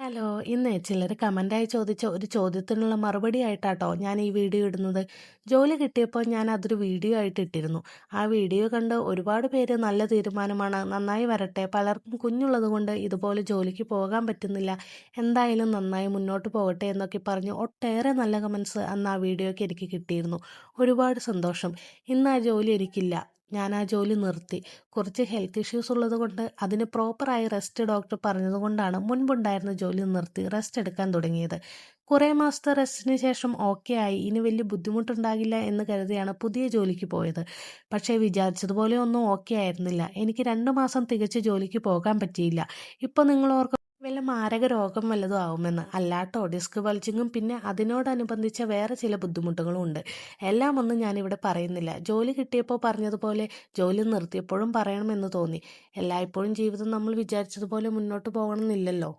Hello. ഇന്ന് ചിലർ കമൻ്റായി ചോദിച്ച ഒരു ചോദ്യത്തിനുള്ള മറുപടി ആയിട്ടാട്ടോ ഞാൻ ഈ വീഡിയോ ഇടുന്നത്. ജോലി കിട്ടിയപ്പോൾ ഞാൻ അതൊരു വീഡിയോ ആയിട്ട് ഇട്ടിരുന്നു. ആ വീഡിയോ കണ്ട് ഒരുപാട് പേര് നല്ല തീരുമാനമാണ്, നന്നായി വരട്ടെ, പലർക്കും കുഞ്ഞുള്ളത് കൊണ്ട് ഇതുപോലെ ജോലിക്ക് പോകാൻ പറ്റുന്നില്ല, എന്തായാലും നന്നായി മുന്നോട്ട് പോകട്ടെ എന്നൊക്കെ പറഞ്ഞ് ഒട്ടേറെ നല്ല കമൻസ് അന്ന് ആ വീഡിയോയ്ക്ക് എനിക്ക് കിട്ടിയിരുന്നു. ഒരുപാട് സന്തോഷം. ഇന്ന് ആ ജോലി എനിക്കില്ല. ഞാൻ ആ ജോലി നിർത്തി. കുറച്ച് ഹെൽത്ത് ഇഷ്യൂസ് ഉള്ളത് കൊണ്ട് അതിന് പ്രോപ്പറായി റെസ്റ്റ് ഡോക്ടർ പറഞ്ഞതുകൊണ്ടാണ് മുൻപുണ്ടായിരുന്ന ജോലി നിർത്തി റെസ്റ്റ് എടുക്കാൻ തുടങ്ങിയത്. കുറേ മാസത്തെ റെസ്റ്റിന് ശേഷം ഓക്കെ ആയി, ഇനി വലിയ ബുദ്ധിമുട്ടുണ്ടാകില്ല എന്ന് കരുതിയാണ് പുതിയ ജോലിക്ക് പോയത്. പക്ഷേ വിചാരിച്ചതുപോലെ ഒന്നും ഓക്കെ ആയിരുന്നില്ല. എനിക്ക് 2 മാസം തികച്ച് ജോലിക്ക് പോകാൻ പറ്റിയില്ല. ഇപ്പോൾ നിങ്ങൾ ഓർക്കും വല്ല മാരക രോഗം വല്ലതും ആവുമെന്ന്. അല്ലാട്ടോ, ഡിസ്ക് ബൾജിങ്ങും പിന്നെ അതിനോടനുബന്ധിച്ച വേറെ ചില ബുദ്ധിമുട്ടുകളും ഉണ്ട്. എല്ലാം ഒന്നും ഞാനിവിടെ പറയുന്നില്ല. ജോലി കിട്ടിയപ്പോൾ പറഞ്ഞതുപോലെ ജോലി നിർത്തിയപ്പോഴും പറയണമെന്ന് തോന്നി. എല്ലായ്പ്പോഴും ജീവിതം നമ്മൾ വിചാരിച്ചതുപോലെ മുന്നോട്ട് പോകണമെന്നില്ലല്ലോ.